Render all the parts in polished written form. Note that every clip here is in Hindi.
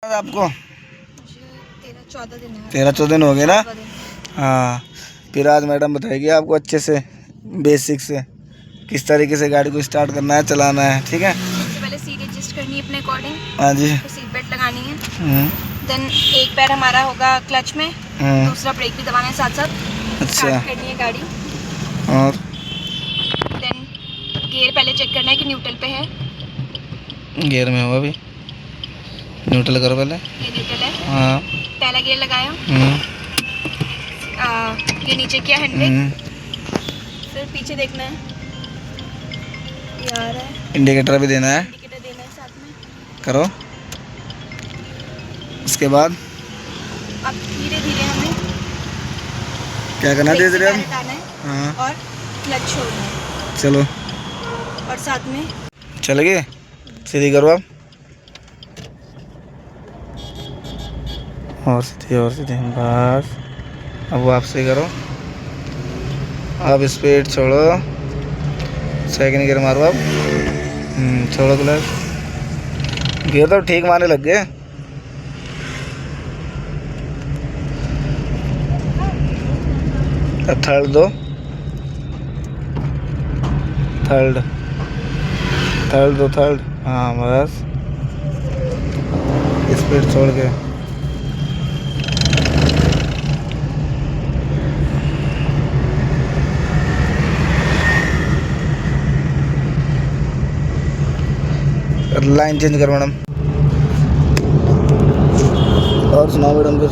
आपको 13-14 दिन हो गए ना। हाँ, फिर आज मैडम बताएगी आपको अच्छे से बेसिक से किस तरीके से गाड़ी को स्टार्ट करना है, चलाना है। ठीक है, सबसे पहले सीट एडजस्ट करनी है अपने अकॉर्डिंग। हाँ जी। तो सीट बेल्ट लगानी है। देन एक पैर हमारा होगा क्लच में, दूसरा ब्रेक भी दबाना है साथ साथ। अच्छा, स्टार्ट करनी है गाड़ी। और देन गियर पहले चेक करना है कि न्यूट्रल पे है। गियर में हो अभी, न्यूट्रल करो पहले। ये न्यूट्रल है। हाँ, पहला गियर लगाया। ये नीचे किया हैंडब्रेक। फिर पीछे देखना है, ये आ रहा है। इंडिकेटर भी देना है, इंडिकेटर देना है साथ में। करो। उसके बाद अब धीरे धीरे हमें क्या करना है? धीरे धीरे हम, हटाना है। हाँ, और क्लच छोड़ना है। चलो और साथ में चल गए। सीधी करो अब, और सीधी और सीधी, बस। अब वापसी करो। अब स्पीड छोड़ो, सेकंड गियर मारो अब। छोड़ो क्लच। गियर तो ठीक मारने लग गए। अब थर्ड दो, थर्ड दो, थर्ड। हाँ बस, स्पीड छोड़ के। लाइन चेंज कर मैडम। और सुनाओ मैडम कुछ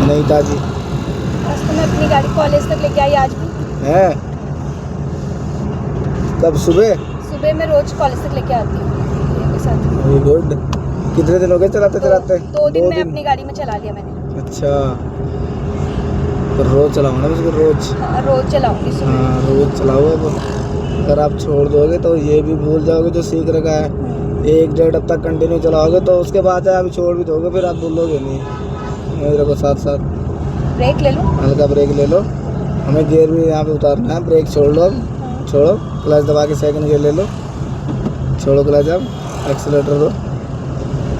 नहीं ताजी बस। तो मैं अपनी गाड़ी कॉलेज तक लेके आई आज भी। है? कब? सुबह मैं रोज कॉलेज तक लेके आती हूँ के साथ। Very good. कितने दिन हो गए चलाते चलाते? 2 दिन मैं अपनी गाड़ी में चला लिया मैंने। अच्छा, तो रोज चलाओ ना उसको, रोज। हाँ, रोज चलाऊंगी सुबह। हाँ, रोज चलाओ। अब अगर आप छोड़ दोगे तो ये भी भूल जाओगे जो सीख रखा है। 1-1.5 हफ्ता कंटिन्यू चलाओगे तो उसके बाद आप छोड़ भी दोगे, फिर आप भूलोगे नहीं। मेरे को साथ साथ ब्रेक ले लो, हल्का ब्रेक ले लो। हमें गियर भी यहाँ पे उतारना है। ब्रेक छोड़ लो, अब छोड़ो, क्लच दबा के सेकंड गियर ले लो। छोड़ो क्लच, अब एक्सीलेटर दो।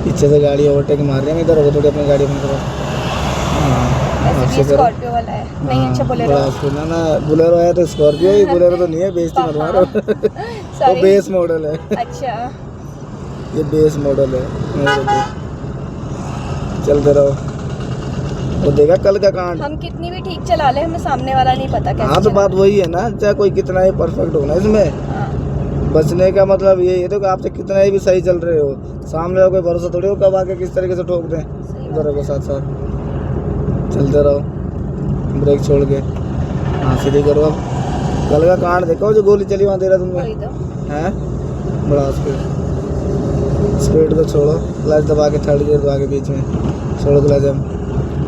पीछे से गाड़ी ओवरटेक मार रही है, इधर हो थोड़ी, अपनी गाड़ी बंद करो। ऐसे भी स्कॉर्पियो वाला है नहीं। अच्छा बोलेरो ना, बोलेरो है तो स्कॉर्पियो ही। बोलेरो तो नहीं है, बेइज्जती मत मारो। वो बेस मॉडल है। अच्छा, ये बेस मॉडल है। चलते रहो, वो देखा कल का कांड। हम कितनी भी ठीक चला ले, हमें सामने वाला नहीं पता कैसे। हाँ, तो बात वही है ना, चाहे कोई कितना ही परफेक्ट हो ना, इसमें बचने का मतलब ये है। तो आपसे कितना ही भी सही चल रहे हो, सामने वाला कोई भरोसा थोड़ी हो कब आके किस तरीके से ठोक दें। इधर को साथ साथ चलते रहो, ब्रेक छोड़ के। हाँ, सीधी करो अब। कल का कांड देखो, जो गोली चली वहाँ दे रहा तुमने हैं, बड़ा स्पीड को छोड़ो, क्लच दबा के, थर्ड गियर दबा के बीच में छोड़ो क्लच। अब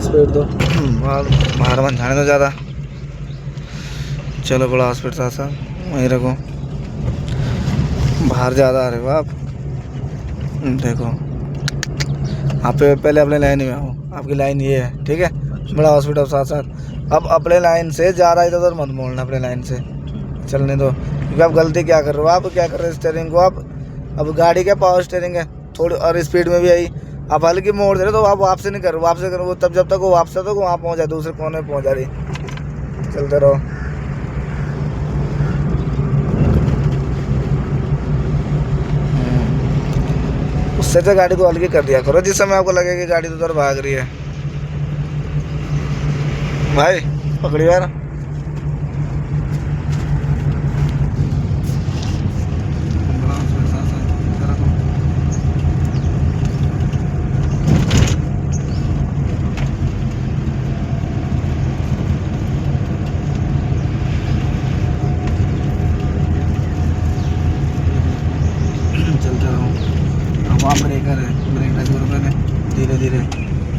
स्पीड दो, बाहर मत जाने दो ज़्यादा। चलो, बड़ा स्पीड साथ साथ वहीं रखो। बाहर ज़्यादा आ रहे हो आप, देखो। आप पहले अपने लाइन में आओ, आपकी लाइन ये है, ठीक है। बड़ा हॉस्पिटल साथ साथ। अब अपने लाइन से ज़्यादा इधर उधर मत मोड़ना, अपने लाइन से चलने दो। क्योंकि आप गलती क्या कर रहे हो, आप क्या कर रहे हो, स्टीयरिंग को आप, अब गाड़ी क्या पावर स्टीयरिंग है थोड़ी, और स्पीड में भी आई। आप हल्की मोड़ दे रहे हो, तो आप वापसी नहीं कर रहे। वापसी करो तब जब तक वो वापस तो वहाँ पहुँच जाए, दूसरे कोने में पहुँच जा रही। चलते रहो। उससे तो गाड़ी को हल्की कर दिया करो, जिस समय आपको लगे कि गाड़ी तो उधर भाग रही है। भाई पकड़ी यार। चलते रहो। अब वहाँ ब्रेकर है, ब्रेक टच करो पहले धीरे धीरे,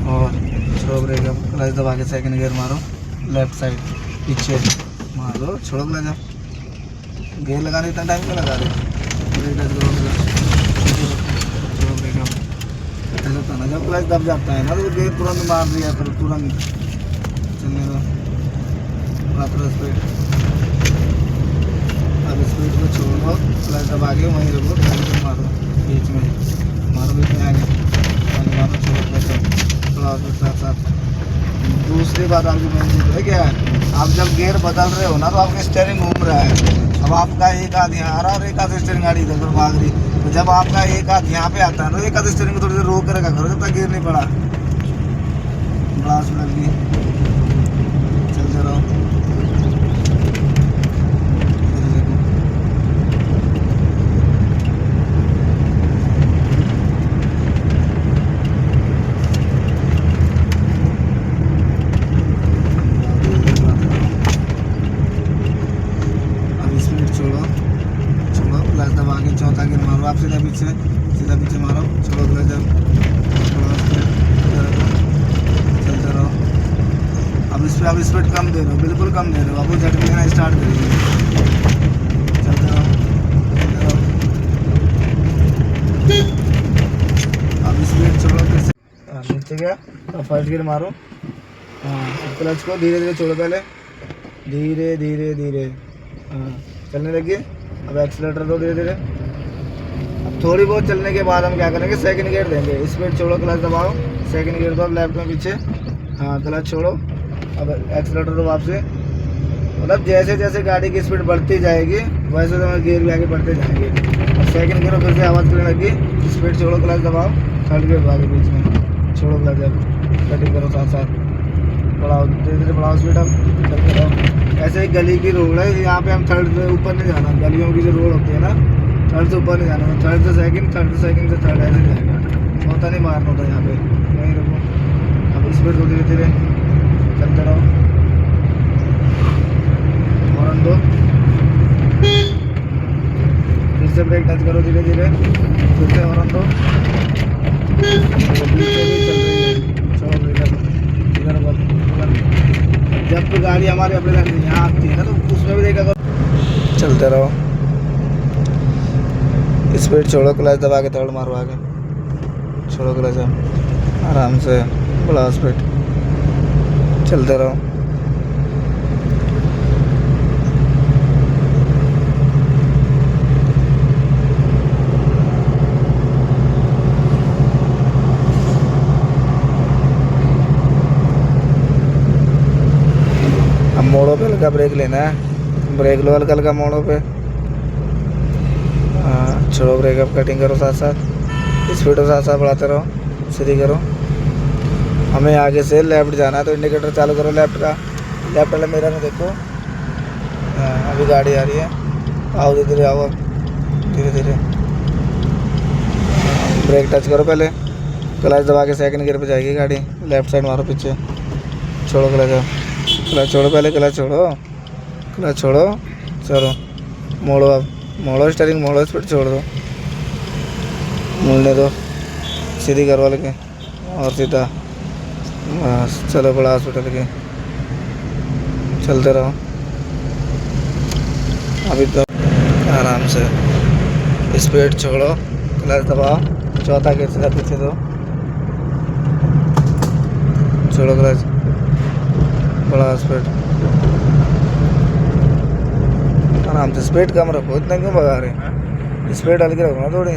और छोड़ो ब्रेक। अब क्लच दबा के सेकंड गियर मारो, लेफ्ट साइड पीछे मार दो, छोड़ो क्लच। गियर लगाने इतना टाइम क्यों लगा रहे? ब्रेक टच करो, छोड़ो ब्रेक। अब ऐसा होता ना, जब क्लच दब जाता है ना तो गियर तुरंत मार दिया, फिर तुरंत चलने दो। पूरा स्पीड। अब स्पीड को छोड़ो, क्लच दबा के वहीं रखो, मारो बीच में, मारो बीच में आगे। दूसरी बात आपकी बहन जी है क्या है, आप जब गियर बदल रहे हो ना तो आपका स्टीयरिंग घूम रहा है। अब आपका एक हाथ यहाँ आ रहा है और एक हाथ स्टीयरिंग गाड़ी इधर उधर भाग रही, तो जब आपका एक हाथ यहाँ पे आता है तो एक हाथ स्टीयरिंग को थोड़ी देर रोक कर रखा करो जब तक गियर नहीं पड़ा। ग्लास लग गई, चलते रहो। छोड़ो छोड़ो, क्लच दबा के चौथा गियर मारो, आप सीधा पीछे मारो, छोड़ो क्लच, चलते रहो। अब स्पीड कम दे रहे हो, बिल्कुल कम दे रहे हो, अब वो झटके देना स्टार्ट करेंगे। चलते रहो। अब स्पीड छोड़ो, फिर से नीचे गया, अब फर्स्ट गियर मारो। हाँ, क्लच को धीरे धीरे छोड़ो, पहले धीरे धीरे धीरे, हाँ चलने लगी। अब एक्सीलेटर दो धीरे धीरे। अब थोड़ी बहुत चलने के बाद हम क्या करेंगे, सेकंड गियर देंगे। स्पीड छोड़ो, क्लच दबाओ, सेकंड गियर दो, अब लेफ्ट में पीछे, हाँ क्लच छोड़ो, अब एक्सीलेटर दो वापसी। मतलब जैसे जैसे गाड़ी की स्पीड बढ़ती जाएगी वैसे तो गियर भी आगे बढ़ते जाएंगे। अब सेकंड गियर फिर से आवाज़ करने लगी, स्पीड छोड़ो, क्लच दबाओ, थर्ड गियर दो आगे बीच में, छोड़ो क्लच, अब कटिंग करो साथ साथ, बढ़ाओ धीरे धीरे, बढ़ाओ स्पीड, अब चलते रहो। ऐसे ही गली की रोड है, यहाँ पे हम थर्ड से ऊपर नहीं जाना, गलियों की जो रोड होती है ना, थर्ड से ऊपर नहीं जाना, थर्ड से सेकंड, थर्ड से सेकंड से थर्ड, ऐसे जाएगा, होता नहीं मारना होता यहाँ पे। वहीं रखो, अब स्पीड दो धीरे धीरे, चलते रहो, हॉर्न दो, फिर से ब्रेक टच करो धीरे धीरे, फिर से हॉर्न दो, छोड़ो ब्रेक, जब तो गाड़ी हमारे अपने यहाँ आती है ना तो उसमें भी देखा करो। चलते रहो, स्पीड छोड़ो, क्लच दबा के थर्ड मारो आगे, छोड़ो क्लच, आराम से बढ़ाओ स्पीड, चलते रहो। अब मोड़ों पे हल्का ब्रेक लेना है, ब्रेक लो हल्का हल्का मोड़ों पे, हाँ छोड़ो ब्रेक, अब कटिंग करो साथ साथ, स्पीड साथ साथ बढ़ाते रहो, सीधी करो। हमें आगे से लेफ्ट जाना है तो इंडिकेटर चालू करो लेफ्ट का, लेफ्ट वाला मिरर में देखो, हाँ अभी गाड़ी आ रही है, आओ धीरे धीरे, आओ अब धीरे धीरे, ब्रेक टच करो पहले, क्लच दबा के सेकंड गियर पे जाएगी गाड़ी, लेफ्ट साइड मारो पीछे, छोड़ो क्लच, क्लच छोड़ो पहले, क्लच छोड़ो, चलो मोड़ो, अब मोड़ो स्टीयरिंग, मोड़ो स्पीड छोड़ दो, मोड़ने दो, सीधी करवा लेके और सीधा, बस चलो बड़ा हॉस्पिटल के, चलते रहो। अभी तो आराम से स्पीड छोड़ो, क्लच दबाओ, चौथा गियर सीधा पीछे दो, छोड़ो क्लच, बड़ा स्पीड, आराम से स्पीड कम रखो, इतना क्यों भगा रहे, स्पीड हल्की रखो ना थोड़ी।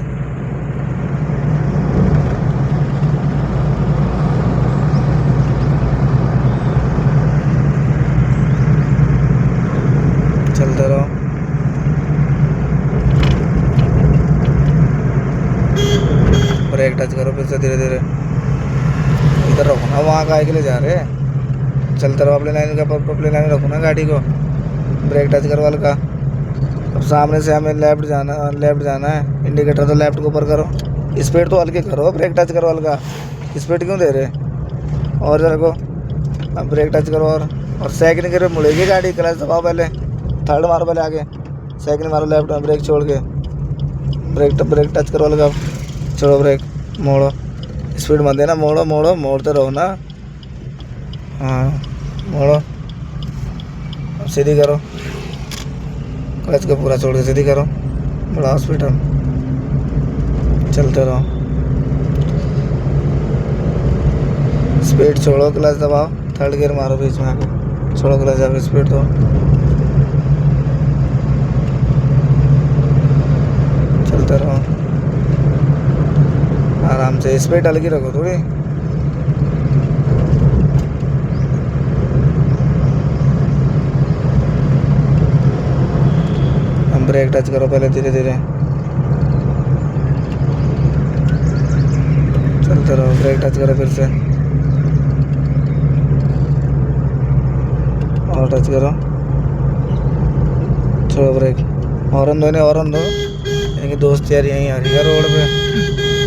चलते रहो, ब्रेक टच करो फिर से धीरे धीरे, इधर रखो ना, वहाँ का के लिए जा रहे हैं, चलते रहो, अपने लाइन में रखो ना गाड़ी को, ब्रेक टच करो हल्का। अब सामने से हमें लेफ्ट जाना है, इंडिकेटर तो लेफ्ट को ऊपर करो, स्पीड तो हल्की करो, ब्रेक टच करो हल्का, स्पीड क्यों दे रहे, और जरा को, अब ब्रेक टच करो, और सेकंड गियर में मुड़ेगी गाड़ी, क्लच दबाओ पहले, थर्ड मारो पहले आगे, सेकंड मारो लेफ्ट में, ब्रेक छोड़ के, ब्रेक टच करो हल्का, छोड़ो ब्रेक, मोड़ो, स्पीड मत देना, मोड़ो मोड़ो, मोड़ते रहो ना, हाँ मोड़ो, अब सीधी करो, क्लच को पूरा छोड़ के सीधी करो, बड़ा हॉस्पिटल, चलते रहो, स्पीड छोड़ो, क्लच दबाओ, थर्ड गियर मारो बीच में आके, छोड़ो क्लच, अब स्पीड दो, चलते रहो, आराम से स्पीड हल्की रखो थोड़ी, ब्रेक टच करो पहले धीरे धीरे, चलते रहो। ब्रेक टच करो फिर से, और टच करो, छोड़ो ब्रेक। हॉर्न दो, नहीं हॉर्न दो, इनकी दोस्त यार यहीं आ रही है रोड पे।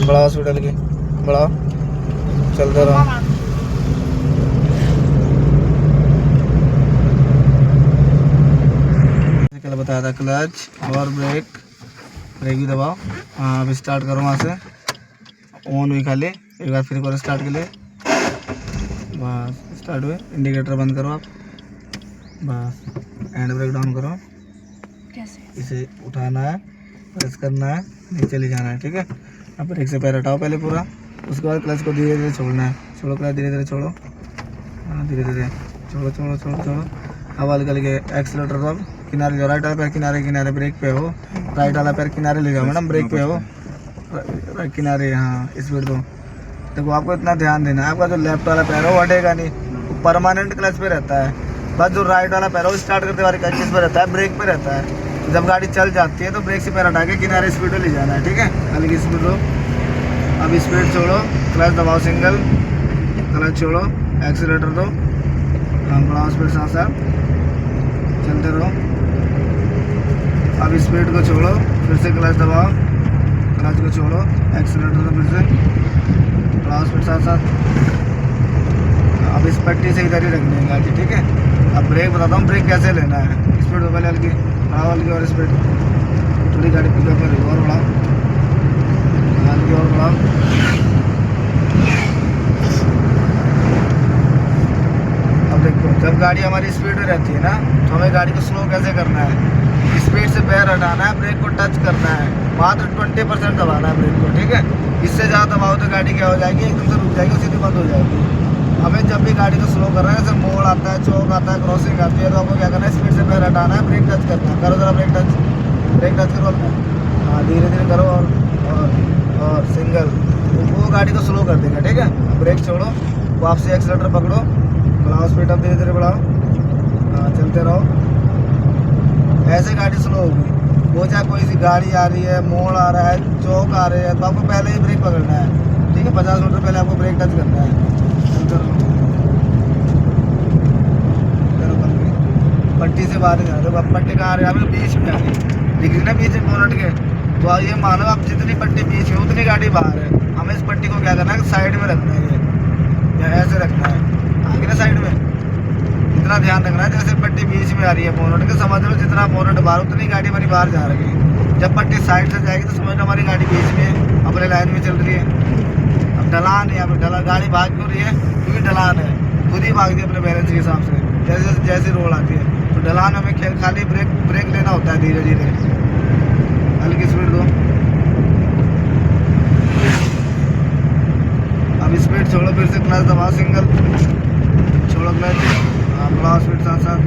बढ़ाओ हॉस्पिटल की, बढ़ाओ, चलते रहो। कल बताया था क्लच और ब्रेक, ब्रेक भी दबाओ। हाँ अब स्टार्ट करो वहाँ से, ऑन हुई खाली, एक बार फिर करो स्टार्ट के लिए, बस स्टार्ट हुए। इंडिकेटर बंद करो आप, बस हैंड ब्रेक डाउन करो। कैसे? इसे उठाना है, प्रेस करना है, नीचे ले जाना है, ठीक है। अब ब्रेक से पैर हटाओ पहले पूरा, उसके बाद क्लच को धीरे धीरे छोड़ना है। छोड़ो क्लच, धीरे धीरे छोड़ो, हाँ धीरे धीरे छोड़ो छोड़ो छोड़ो छोड़ो। हवा निकल के एक्सीलेटर दो, अब किनारे जो राइट वाला पैर किनारे किनारे ब्रेक पे हो, राइट वाला पैर किनारे ले जाओ मैडम, ब्रेक पे हो राइट किनारे, हाँ स्पीड दो। देखो आपको इतना ध्यान देना है, आपका जो लेफ्ट वाला पैर है वो हटेगा नहीं, वो परमानेंट क्लच पे रहता है। बस जो राइट वाला पैर है वो स्टार्ट करते वाले किस पे रहता है, ब्रेक पे रहता है। जब गाड़ी चल जाती है तो ब्रेक से पैर हटा के किनारे स्पीड पे ले जाना है, ठीक है। हल्की स्पीड दो, अब स्पीड छोड़ो, क्लच दबाओ सिंगल, क्लच छोड़ो, एक्सीलेटर दो, बढ़ाओ स्पीड साथ साथ, चलते रहो। अब स्पीड को छोड़ो, फिर से क्लच दबाओ, क्लच को छोड़ो, एक्सीलेटर दो, फिर से बढ़ाओ स्पीड साथ साथ। अब इस पट्टी से इधर ही रखनी है गाड़ी, ठीक है। अब ब्रेक बताता हूँ, ब्रेक कैसे लेना है। स्पीड दो पहले हल्की, बढ़ाओ हल्की और स्पीड, थोड़ी गाड़ी पिकअप करेगी, और बढ़ाओ हल्की और बढ़ाओ। अब देखो जब गाड़ी हमारी स्पीड में रहती है ना, तो हमें गाड़ी को स्लो कैसे करना है, स्पीड से पैर हटाना है, ब्रेक को टच करना है, मात्र 20% दबाना है ब्रेक को, ठीक है। इससे ज़्यादा दबाओ तो गाड़ी क्या हो जाएगी, एकदम से रुक जाएगी, सीधी बंद हो जाएगी। हमें जब भी गाड़ी को स्लो कर रहे हैं, जैसे मोड़ आता है, चौक आता है, क्रॉसिंग आती है, तो आपको क्या करना है, स्पीड से पैर हटाना है, ब्रेक टच करना है। करो जरा ब्रेक टच, ब्रेक टच करो, हाँ धीरे धीरे करो, और सिंगल, वो गाड़ी को स्लो कर देगा, ठीक है। ब्रेक छोड़ो, वापसी एक्सीलेटर पकड़ो, बढ़ाओ स्पीड, अब धीरे धीरे बढ़ाओ, हाँ चलते रहो। ऐसे गाड़ी स्लो होगी, वो चाहे कोई सी गाड़ी आ रही है, मोड़ आ रहा है, चौक आ रहे हैं, तो आपको पहले ही ब्रेक पकड़ना है, ठीक है। 50 मीटर पहले आपको ब्रेक टच करना है। पट्टी से बाहर जा रहे हो, अब पट्टी कहाँ आ रही है, अभी बीच में आ रही है, दिख रही ना बीच में बोनट के, तो ये मानो आप जितनी पट्टी बीच में उतनी गाड़ी बाहर है। हमें इस पट्टी को क्या करना है, साइड में रखना है, ये या ऐसे रखना है, आगे ना साइड में। इतना ध्यान रखना है, जैसे पट्टी बीच में आ रही है बोनट के, समझ लो जितना बोनट बाहर उतनी गाड़ी हमारी बाहर जा रही है। जब पट्टी साइड से जाएगी तो समझ लो हमारी गाड़ी बीच में अपने लाइन में चल रही है। अब ढलान है, यहाँ पे ढलान, गाड़ी भाग क्यों रही है, क्योंकि ढलान है, खुद ही भागती है अपने बैलेंस के हिसाब से, जैसे जैसे रोड आती है। तो ढलान हमें खाली ब्रेक लेना होता है, धीरे धीरे, हल्की स्पीड दो। अब स्पीड छोड़ो, फिर से क्लच दबाओ सिंगल, छोड़ो क्लच, बढ़ाओ स्पीड साथ साथ,